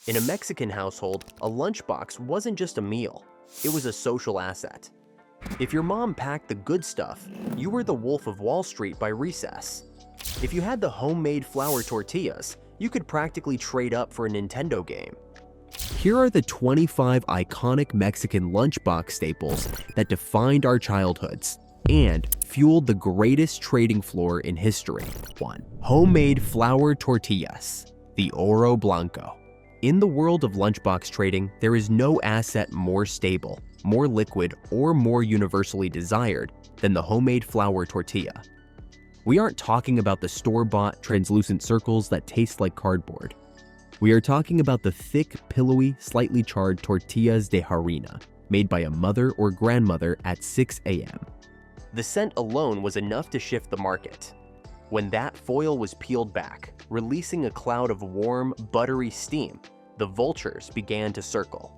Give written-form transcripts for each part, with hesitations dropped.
In a Mexican household, a lunchbox wasn't just a meal, it was a social asset. If your mom packed the good stuff, you were the Wolf of Wall Street by recess. If you had the homemade flour tortillas, you could practically trade up for a Nintendo game. Here are the 25 iconic Mexican lunchbox staples that defined our childhoods and fueled the greatest trading floor in history. 1. Homemade flour tortillas, the Oro Blanco. In the world of lunchbox trading, there is no asset more stable, more liquid, or more universally desired than the homemade flour tortilla. We aren't talking about the store-bought translucent circles that taste like cardboard. We are talking about the thick, pillowy, slightly charred tortillas de harina, made by a mother or grandmother at 6 a.m. The scent alone was enough to shift the market. When that foil was peeled back, releasing a cloud of warm, buttery steam, the vultures began to circle.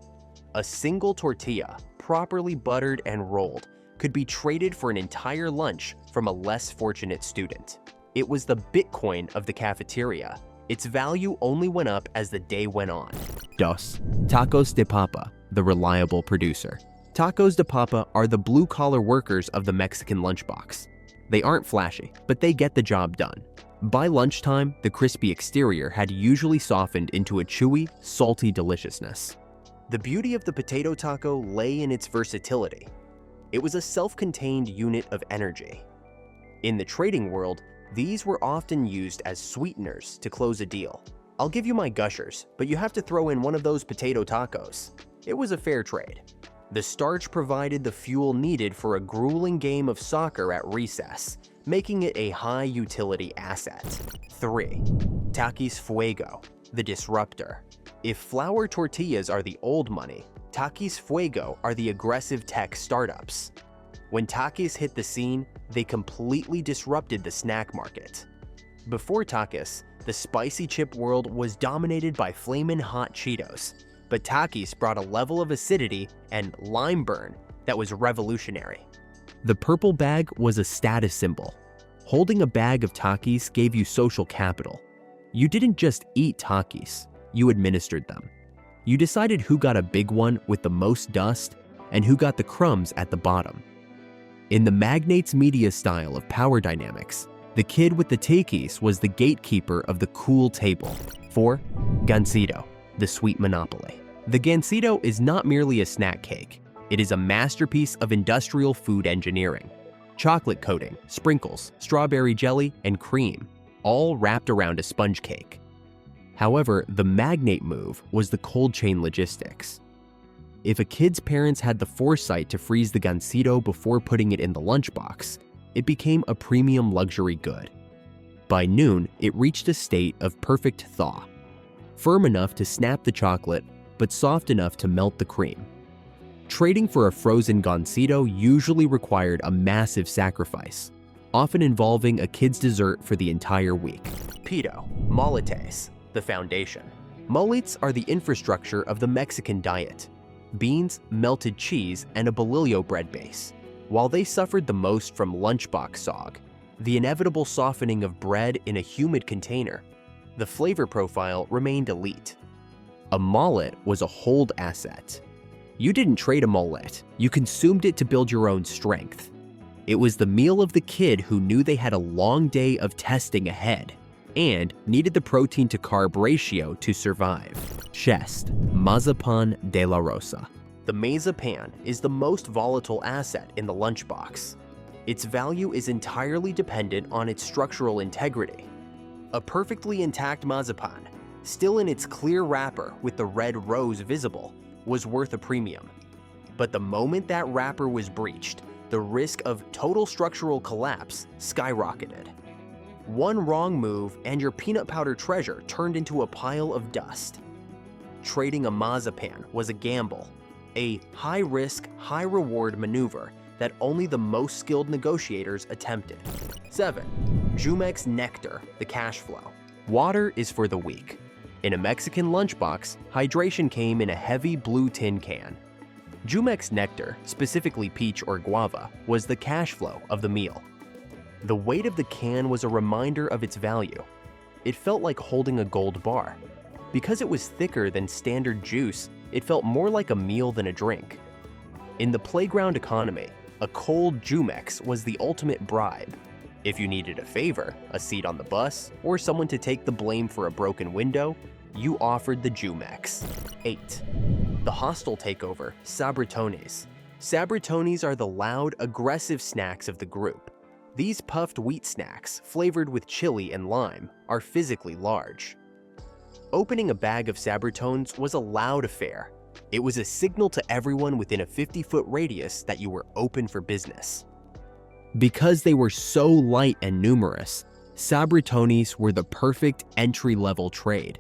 A single tortilla, properly buttered and rolled, could be traded for an entire lunch from a less fortunate student. It was the Bitcoin of the cafeteria. Its value only went up as the day went on. 2. Tacos de papa, the reliable producer. Tacos de papa are the blue-collar workers of the Mexican lunchbox. They aren't flashy, but they get the job done. By lunchtime, the crispy exterior had usually softened into a chewy, salty deliciousness. The beauty of the potato taco lay in its versatility. It was a self-contained unit of energy. In the trading world, these were often used as sweeteners to close a deal. I'll give you my gushers, but you have to throw in one of those potato tacos. It was a fair trade. The starch provided the fuel needed for a grueling game of soccer at recess, making it a high-utility asset. 3. Takis Fuego, the Disruptor. If flour tortillas are the old money, Takis Fuego are the aggressive tech startups. When Takis hit the scene, they completely disrupted the snack market. Before Takis, the spicy chip world was dominated by flamin' hot Cheetos, but Takis brought a level of acidity and lime burn that was revolutionary. The purple bag was a status symbol. Holding a bag of Takis gave you social capital. You didn't just eat Takis, you administered them. You decided who got a big one with the most dust and who got the crumbs at the bottom. In the magnate's media style of power dynamics, the kid with the Takis was the gatekeeper of the cool table. 4. Gansito, the sweet monopoly. The Gansito is not merely a snack cake. It is a masterpiece of industrial food engineering. Chocolate coating, sprinkles, strawberry jelly, and cream, all wrapped around a sponge cake. However, the magnate move was the cold chain logistics. If a kid's parents had the foresight to freeze the Gansito before putting it in the lunchbox, it became a premium luxury good. By noon, it reached a state of perfect thaw, firm enough to snap the chocolate, but soft enough to melt the cream. Trading for a frozen Gansito usually required a massive sacrifice, often involving a kid's dessert for the entire week. Pito, Molletes, the foundation. Molletes are the infrastructure of the Mexican diet. Beans, melted cheese, and a bolillo bread base. While they suffered the most from lunchbox sog, the inevitable softening of bread in a humid container, the flavor profile remained elite. A mollet was a hold asset. You didn't trade a mollet, you consumed it to build your own strength. It was the meal of the kid who knew they had a long day of testing ahead and needed the protein to carb ratio to survive. Chest, Mazapán de la Rosa. The Mazapán is the most volatile asset in the lunchbox. Its value is entirely dependent on its structural integrity. A perfectly intact Mazapán, still in its clear wrapper with the red rose visible, was worth a premium. But the moment that wrapper was breached, the risk of total structural collapse skyrocketed. One wrong move and your peanut powder treasure turned into a pile of dust. Trading a Mazapán was a gamble, a high-risk, high-reward maneuver that only the most skilled negotiators attempted. 7. Jumex Nectar, the cash flow. Water is for the weak. In a Mexican lunchbox, hydration came in a heavy blue tin can. Jumex Nectar, specifically peach or guava, was the cash flow of the meal. The weight of the can was a reminder of its value. It felt like holding a gold bar. Because it was thicker than standard juice, it felt more like a meal than a drink. In the playground economy, a cold Jumex was the ultimate bribe. If you needed a favor, a seat on the bus, or someone to take the blame for a broken window, you offered the Jumex. 8. The hostile takeover, Sabritones. Sabritones are the loud, aggressive snacks of the group. These puffed wheat snacks, flavored with chili and lime, are physically large. Opening a bag of Sabritones was a loud affair. It was a signal to everyone within a 50-foot radius that you were open for business. Because they were so light and numerous, Sabritones were the perfect entry-level trade.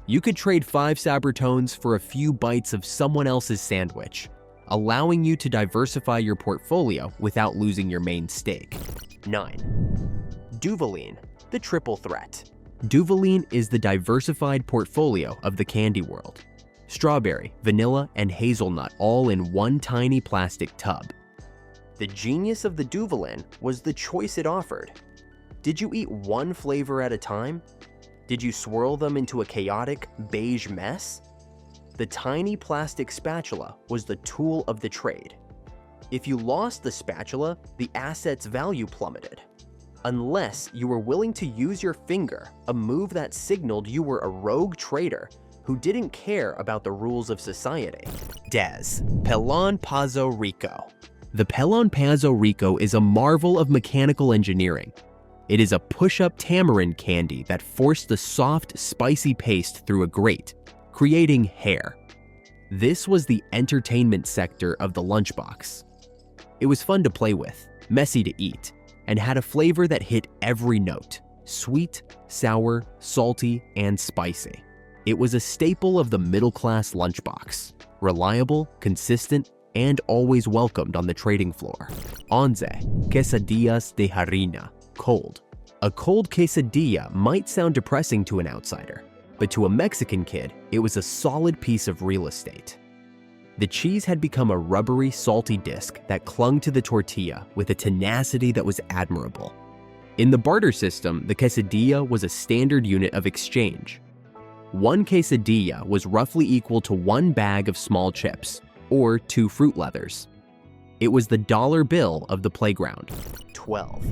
You could trade 5 Sabritones for a few bites of someone else's sandwich, allowing you to diversify your portfolio without losing your main stake. 9. Duvalín, the triple threat. Duvalín is the diversified portfolio of the candy world. Strawberry, vanilla, and hazelnut all in one tiny plastic tub. The genius of the Duvalín was the choice it offered. Did you eat one flavor at a time? Did you swirl them into a chaotic, beige mess? The tiny plastic spatula was the tool of the trade. If you lost the spatula, the asset's value plummeted. Unless you were willing to use your finger, a move that signaled you were a rogue trader who didn't care about the rules of society. Des, Pelon Pazo Rico. The Pelon Pazo Rico is a marvel of mechanical engineering. It is a push-up tamarind candy that forced the soft, spicy paste through a grate, creating hair. This was the entertainment sector of the Lunchbox. It was fun to play with, messy to eat, and had a flavor that hit every note: sweet, sour, salty, and spicy. It was a staple of the middle-class lunchbox, reliable, consistent, and always welcomed on the trading floor. 11. Quesadillas de harina, cold. A cold quesadilla might sound depressing to an outsider, but to a Mexican kid, it was a solid piece of real estate. The cheese had become a rubbery, salty disc that clung to the tortilla with a tenacity that was admirable. In the barter system, the quesadilla was a standard unit of exchange. One quesadilla was roughly equal to 1 bag of small chips, or 2 fruit leathers. It was the dollar bill of the playground. 12.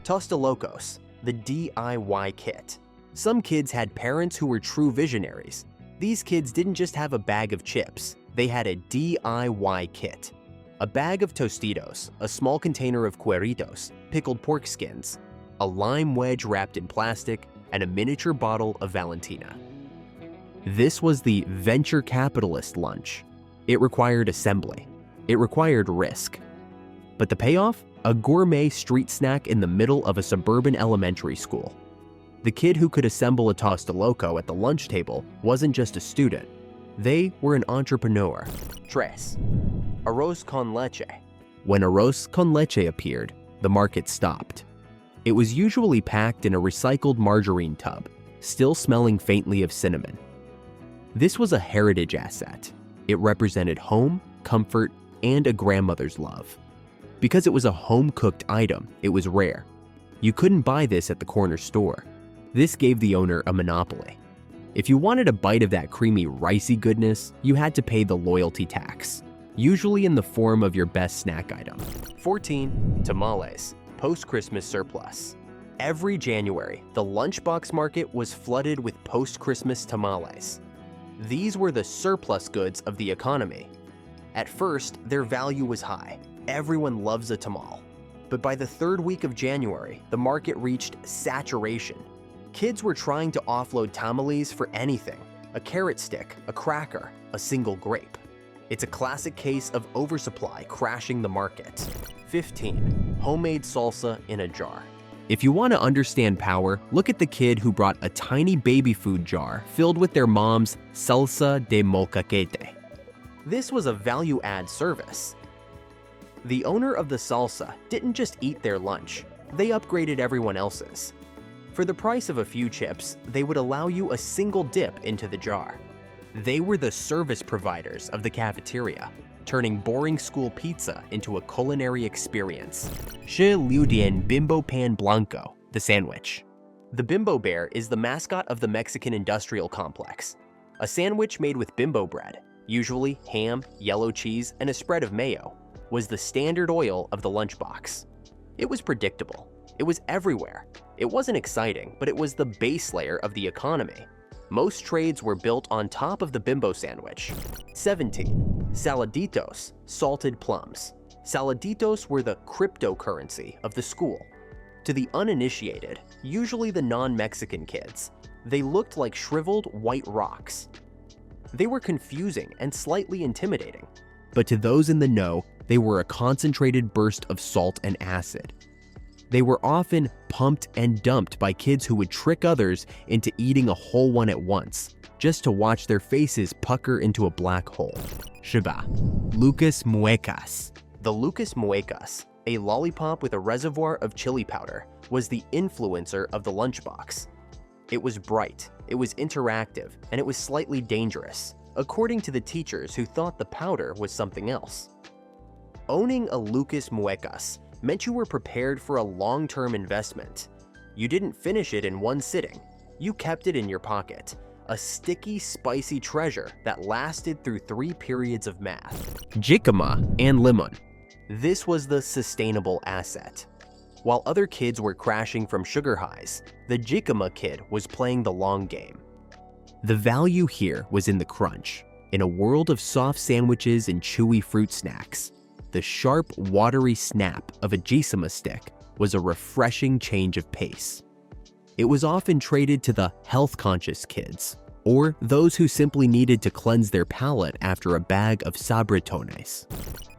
Tostilocos, the DIY kit. Some kids had parents who were true visionaries. These kids didn't just have a bag of chips, they had a DIY kit. A bag of Tostitos, a small container of cueritos, pickled pork skins, a lime wedge wrapped in plastic, and a miniature bottle of Valentina. This was the venture capitalist lunch. It required assembly. It required risk. But the payoff? A gourmet street snack in the middle of a suburban elementary school. The kid who could assemble a Tostiloco at the lunch table wasn't just a student. They were an entrepreneur. 3. Arroz con leche. When Arroz con leche appeared, the market stopped. It was usually packed in a recycled margarine tub, still smelling faintly of cinnamon. This was a heritage asset. It represented home, comfort, and a grandmother's love. Because it was a home-cooked item, it was rare. You couldn't buy this at the corner store. This gave the owner a monopoly. If you wanted a bite of that creamy, ricey goodness, you had to pay the loyalty tax, usually in the form of your best snack item. 14. Tamales, post-Christmas surplus. Every January, the lunchbox market was flooded with post-Christmas tamales. These were the surplus goods of the economy. At first, their value was high. Everyone loves a tamal. But by the 3rd week of January, the market reached saturation. Kids were trying to offload tamales for anything: a carrot stick, a cracker, a single grape. It's a classic case of oversupply crashing the market. 15. Homemade salsa in a jar. If you want to understand power, look at the kid who brought a tiny baby food jar filled with their mom's salsa de molcajete. This was a value-add service. The owner of the salsa didn't just eat their lunch, they upgraded everyone else's. For the price of a few chips, they would allow you a single dip into the jar. They were the service providers of the cafeteria, turning boring school pizza into a culinary experience. Shi Liu Dian Bimbo Pan Blanco, the sandwich. The Bimbo Bear is the mascot of the Mexican industrial complex. A sandwich made with bimbo bread, usually ham, yellow cheese, and a spread of mayo, was the standard oil of the lunchbox. It was predictable. It was everywhere. It wasn't exciting, but it was the base layer of the economy. Most trades were built on top of the bimbo sandwich. 17. Saladitos, salted plums. Saladitos were the cryptocurrency of the school. To the uninitiated, usually the non-Mexican kids, they looked like shriveled white rocks. They were confusing and slightly intimidating. But to those in the know, they were a concentrated burst of salt and acid. They were often pumped and dumped by kids who would trick others into eating a whole one at once, just to watch their faces pucker into a black hole. 7. Lucas Muecas. The Lucas Muecas, a lollipop with a reservoir of chili powder, was the influencer of the lunchbox. It was bright, it was interactive, and it was slightly dangerous, according to the teachers who thought the powder was something else. Owning a Lucas Muecas meant you were prepared for a long-term investment. You didn't finish it in one sitting. You kept it in your pocket, a sticky, spicy treasure that lasted through 3 periods of math. Jicama and limon. This was the sustainable asset. While other kids were crashing from sugar highs, the jicama kid was playing the long game. The value here was in the crunch. In a world of soft sandwiches and chewy fruit snacks, the sharp, watery snap of a jicama stick was a refreshing change of pace. It was often traded to the health-conscious kids, or those who simply needed to cleanse their palate after a bag of Sabritones.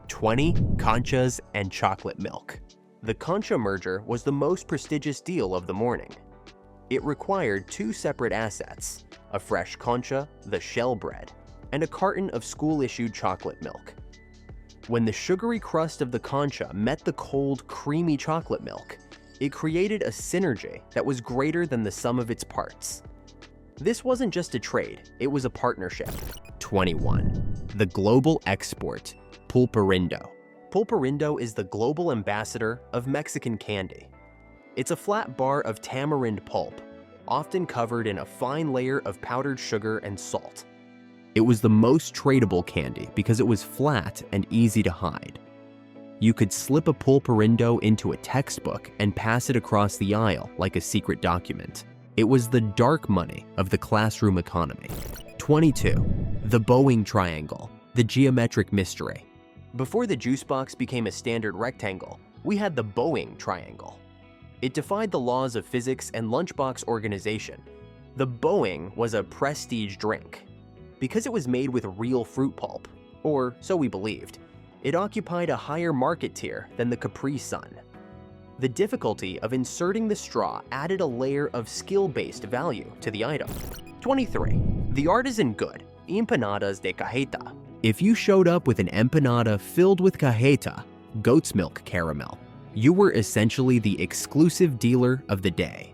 20. Conchas and chocolate milk. The Concha merger was the most prestigious deal of the morning. It required 2 separate assets, a fresh concha, the shell bread, and a carton of school-issued chocolate milk. When the sugary crust of the concha met the cold, creamy chocolate milk, it created a synergy that was greater than the sum of its parts. This wasn't just a trade, it was a partnership. 21. The global export, pulparindo. Pulparindo is the global ambassador of Mexican candy. It's a flat bar of tamarind pulp, often covered in a fine layer of powdered sugar and salt. It was the most tradable candy because it was flat and easy to hide. You could slip a pulparindo into a textbook and pass it across the aisle like a secret document. It was the dark money of the classroom economy. 22. The Boing triangle, the geometric mystery. Before the juice box became a standard rectangle, we had the Boing triangle. It defied the laws of physics and lunchbox organization. The Boing was a prestige drink. Because it was made with real fruit pulp, or so we believed, it occupied a higher market tier than the Capri Sun. The difficulty of inserting the straw added a layer of skill-based value to the item. 23. The artisan good, Empanadas de Cajeta. If you showed up with an empanada filled with cajeta, goat's milk caramel, you were essentially the exclusive dealer of the day.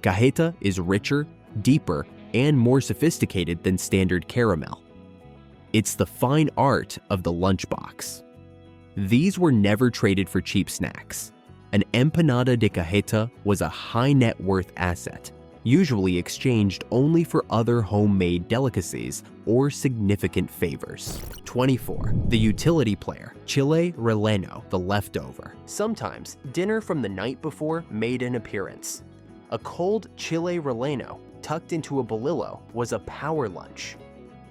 Cajeta is richer, deeper, and more sophisticated than standard caramel. It's the fine art of the lunchbox. These were never traded for cheap snacks. An empanada de cajeta was a high net worth asset, usually exchanged only for other homemade delicacies or significant favors. 24. The utility player, chile relleno, the leftover. Sometimes, dinner from the night before made an appearance. A cold chile relleno tucked into a bolillo was a power lunch.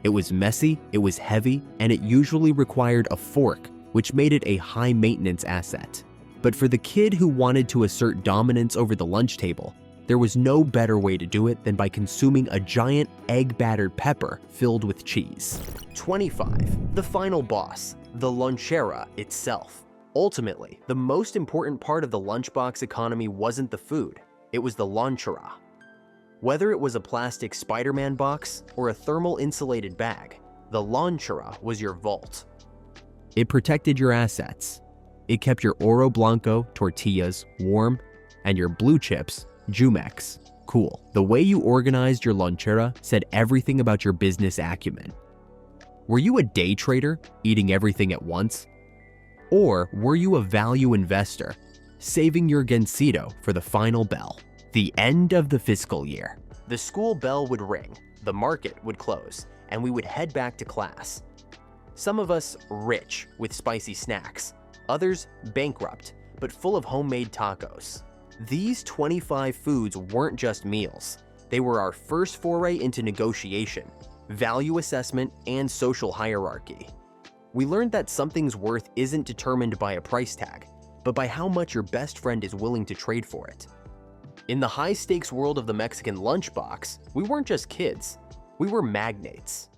It was messy, it was heavy, and it usually required a fork, which made it a high-maintenance asset. But for the kid who wanted to assert dominance over the lunch table, there was no better way to do it than by consuming a giant egg-battered pepper filled with cheese. 25. The final boss, the lonchera itself. Ultimately, the most important part of the lunchbox economy wasn't the food, it was the lonchera. Whether it was a plastic Spider-Man box or a thermal insulated bag, the lonchera was your vault. It protected your assets. It kept your Oro Blanco tortillas warm and your blue chips, Jumex, cool. The way you organized your lonchera said everything about your business acumen. Were you a day trader, eating everything at once? Or were you a value investor, saving your Gansito for the final bell? The end of the fiscal year. The school bell would ring, the market would close, and we would head back to class. Some of us rich with spicy snacks, others bankrupt, but full of homemade tacos. These 25 foods weren't just meals. They were our first foray into negotiation, value assessment, and social hierarchy. We learned that something's worth isn't determined by a price tag, but by how much your best friend is willing to trade for it. In the high-stakes world of the Mexican lunchbox, we weren't just kids, we were magnates.